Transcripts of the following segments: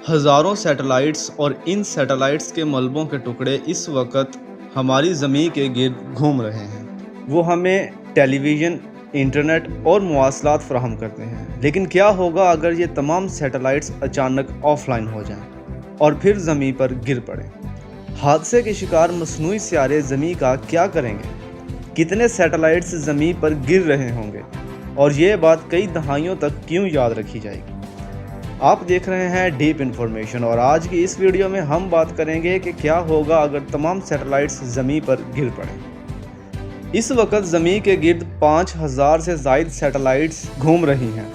ہزاروں سیٹلائٹس اور ان سیٹلائٹس کے ملبوں کے ٹکڑے اس وقت ہماری زمین کے گرد گھوم رہے ہیں۔ وہ ہمیں ٹیلی ویژن، انٹرنیٹ اور مواصلات فراہم کرتے ہیں، لیکن کیا ہوگا اگر یہ تمام سیٹلائٹس اچانک آف لائن ہو جائیں اور پھر زمین پر گر پڑیں؟ حادثے کے شکار مصنوعی سیارے زمین کا کیا کریں گے؟ کتنے سیٹلائٹس زمین پر گر رہے ہوں گے؟ اور یہ بات کئی دہائیوں تک کیوں یاد رکھی جائے گی؟ آپ دیکھ رہے ہیں ڈیپ انفارمیشن، اور آج کی اس ویڈیو میں ہم بات کریں گے کہ کیا ہوگا اگر تمام سیٹلائٹس زمین پر گر پڑیں۔ اس وقت زمین کے گرد 5000 سے زائد سیٹلائٹس گھوم رہی ہیں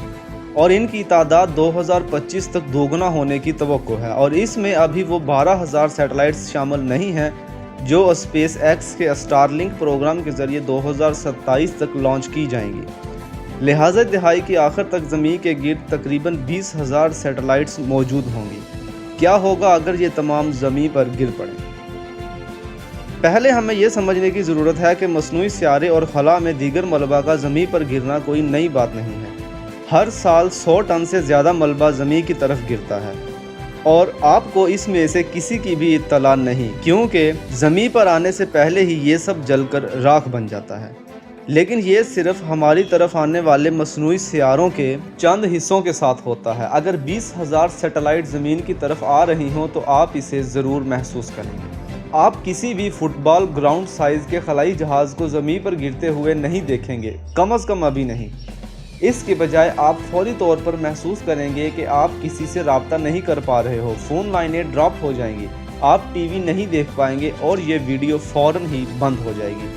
اور ان کی تعداد 2025 تک دوگنا ہونے کی توقع ہے، اور اس میں ابھی وہ 12000 سیٹلائٹس شامل نہیں ہیں جو اسپیس ایکس کے اسٹار لنک پروگرام کے ذریعے 2027 تک لانچ کی جائیں گی۔ لہٰذا دہائی کے آخر تک زمین کے گرد تقریباً 20,000 سیٹلائٹس موجود ہوں گی۔ کیا ہوگا اگر یہ تمام زمین پر گر پڑیں؟ پہلے ہمیں یہ سمجھنے کی ضرورت ہے کہ مصنوعی سیارے اور خلا میں دیگر ملبہ کا زمین پر گرنا کوئی نئی بات نہیں ہے۔ ہر سال 100 ٹن سے زیادہ ملبہ زمین کی طرف گرتا ہے، اور آپ کو اس میں سے کسی کی بھی اطلاع نہیں، کیونکہ زمین پر آنے سے پہلے ہی یہ سب جل کر راکھ بن جاتا ہے۔ لیکن یہ صرف ہماری طرف آنے والے مصنوعی سیاروں کے چند حصوں کے ساتھ ہوتا ہے۔ اگر 20,000 سیٹلائٹ زمین کی طرف آ رہی ہوں تو آپ اسے ضرور محسوس کریں گے۔ آپ کسی بھی فٹ بال گراؤنڈ سائز کے خلائی جہاز کو زمین پر گرتے ہوئے نہیں دیکھیں گے، کم از کم ابھی نہیں۔ اس کے بجائے آپ فوری طور پر محسوس کریں گے کہ آپ کسی سے رابطہ نہیں کر پا رہے ہو، فون لائنیں ڈراپ ہو جائیں گی، آپ ٹی وی نہیں دیکھ پائیں گے اور یہ ویڈیو فوراً ہی بند ہو جائے گی،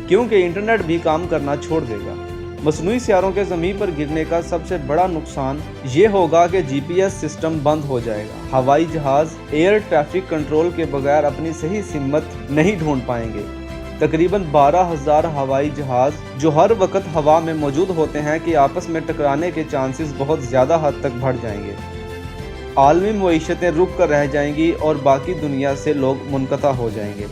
کیونکہ انٹرنیٹ بھی کام کرنا چھوڑ دے گا۔ مصنوعی سیاروں کے زمین پر گرنے کا سب سے بڑا نقصان یہ ہوگا کہ جی پی ایس سسٹم بند ہو جائے گا۔ ہوائی جہاز ایئر ٹریفک کنٹرول کے بغیر اپنی صحیح سمت نہیں ڈھونڈ پائیں گے۔ تقریباً 12,000 ہوائی جہاز جو ہر وقت ہوا میں موجود ہوتے ہیں کہ آپس میں ٹکرانے کے چانسز بہت زیادہ حد تک بڑھ جائیں گے۔ عالمی معیشتیں رک کر رہ جائیں گی اور باقی دنیا سے لوگ منقطع ہو جائیں گے۔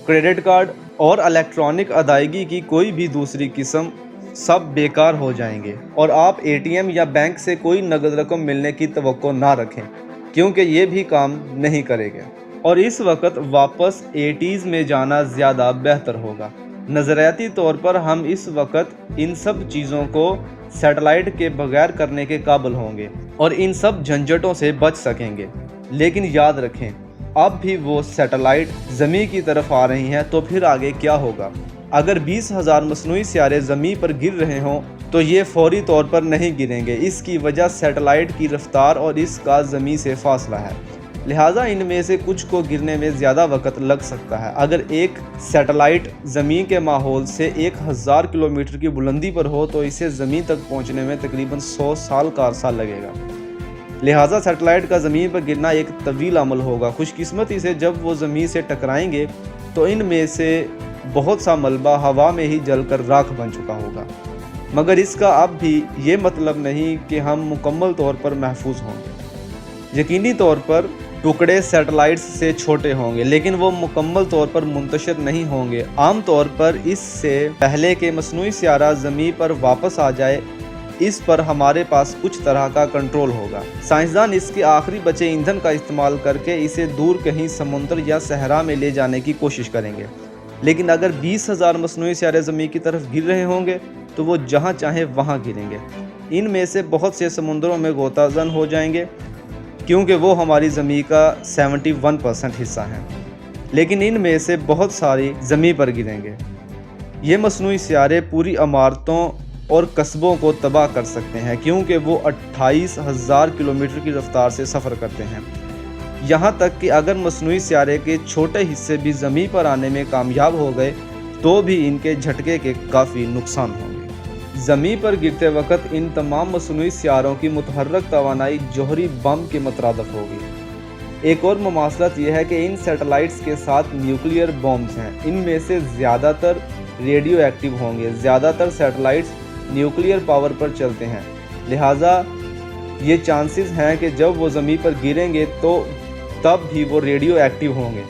کریڈٹ کارڈ اور الیکٹرانک ادائیگی کی کوئی بھی دوسری قسم سب بیکار ہو جائیں گے، اور آپ اے ٹی ایم یا بینک سے کوئی نقد رقم ملنے کی توقع نہ رکھیں، کیونکہ یہ بھی کام نہیں کرے گا، اور اس وقت واپس 80s میں جانا زیادہ بہتر ہوگا۔ نظریاتی طور پر ہم اس وقت ان سب چیزوں کو سیٹلائٹ کے بغیر کرنے کے قابل ہوں گے اور ان سب جھنجھٹوں سے بچ سکیں گے، لیکن یاد رکھیں اب بھی وہ سیٹلائٹ زمین کی طرف آ رہی ہیں، تو پھر آگے کیا ہوگا؟ اگر 20,000 مصنوعی سیارے زمین پر گر رہے ہوں تو یہ فوری طور پر نہیں گریں گے۔ اس کی وجہ سیٹلائٹ کی رفتار اور اس کا زمین سے فاصلہ ہے، لہٰذا ان میں سے کچھ کو گرنے میں زیادہ وقت لگ سکتا ہے۔ اگر ایک سیٹلائٹ زمین کے ماحول سے 1000 کلومیٹر کی بلندی پر ہو تو اسے زمین تک پہنچنے میں تقریباً 100 سال کا عرصہ لگے گا۔ لہٰذا سیٹلائٹ کا زمین پر گرنا ایک طویل عمل ہوگا۔ خوش قسمتی سے جب وہ زمین سے ٹکرائیں گے تو ان میں سے بہت سا ملبہ ہوا میں ہی جل کر راکھ بن چکا ہوگا، مگر اس کا اب بھی یہ مطلب نہیں کہ ہم مکمل طور پر محفوظ ہوں گے۔ یقینی طور پر ٹکڑے سیٹلائٹس سے چھوٹے ہوں گے، لیکن وہ مکمل طور پر منتشر نہیں ہوں گے۔ عام طور پر اس سے پہلے کہ مصنوعی سیارہ زمین پر واپس آ جائے، اس پر ہمارے پاس کچھ طرح کا کنٹرول ہوگا۔ سائنسدان اس کے آخری بچے ایندھن کا استعمال کر کے اسے دور کہیں سمندر یا صحرا میں لے جانے کی کوشش کریں گے، لیکن اگر 20,000 مصنوعی سیارے زمین کی طرف گر رہے ہوں گے تو وہ جہاں چاہیں وہاں گریں گے۔ ان میں سے بہت سے سمندروں میں غوطہ زن ہو جائیں گے، کیونکہ وہ ہماری زمین کا 71% حصہ ہیں، لیکن ان میں سے بہت ساری زمین پر گریں گے۔ یہ مصنوعی سیارے پوری عمارتوں اور قصبوں کو تباہ کر سکتے ہیں، کیونکہ وہ 28,000 کلومیٹر کی رفتار سے سفر کرتے ہیں۔ یہاں تک کہ اگر مصنوعی سیارے کے چھوٹے حصے بھی زمین پر آنے میں کامیاب ہو گئے تو بھی ان کے جھٹکے کے کافی نقصان ہوں گے۔ زمین پر گرتے وقت ان تمام مصنوعی سیاروں کی متحرک توانائی جوہری بم کے مترادف ہوگی۔ ایک اور مماثلت یہ ہے کہ ان سیٹلائٹس کے ساتھ نیوکلیئر بمز ہیں، ان میں سے زیادہ تر ریڈیو ایکٹیو ہوں گے۔ زیادہ تر سیٹلائٹس نیوکلیئر پاور پر چلتے ہیں، لہٰذا یہ چانسز ہیں کہ جب وہ زمین پر گریں گے تو تب بھی وہ ریڈیو ایکٹیو ہوں گے،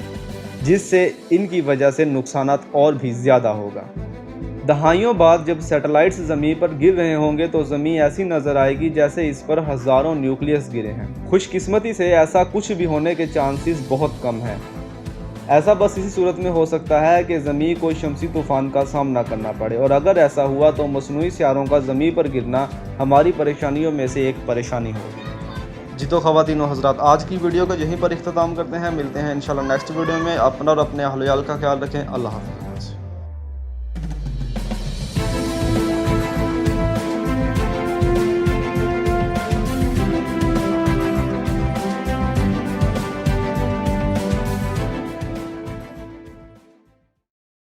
جس سے ان کی وجہ سے نقصانات اور بھی زیادہ ہوگا۔ دہائیوں بعد جب سیٹلائٹس زمین پر گر رہے ہوں گے تو زمین ایسی نظر آئے گی جیسے اس پر ہزاروں نیوکلیس گرے ہیں۔ خوش قسمتی سے ایسا کچھ بھی ہونے کے چانسز بہت کم ہیں۔ ایسا بس اسی صورت میں ہو سکتا ہے کہ زمین کو شمسی طوفان کا سامنا کرنا پڑے، اور اگر ایسا ہوا تو مصنوعی سیاروں کا زمین پر گرنا ہماری پریشانیوں میں سے ایک پریشانی ہوگی۔ جی تو خواتین و حضرات، آج کی ویڈیو کا یہیں پر اختتام کرتے ہیں۔ ملتے ہیں انشاءاللہ نیکسٹ ویڈیو میں۔ اپنا اور اپنے اہل و عیال کا خیال رکھیں۔ اللہ حافظ۔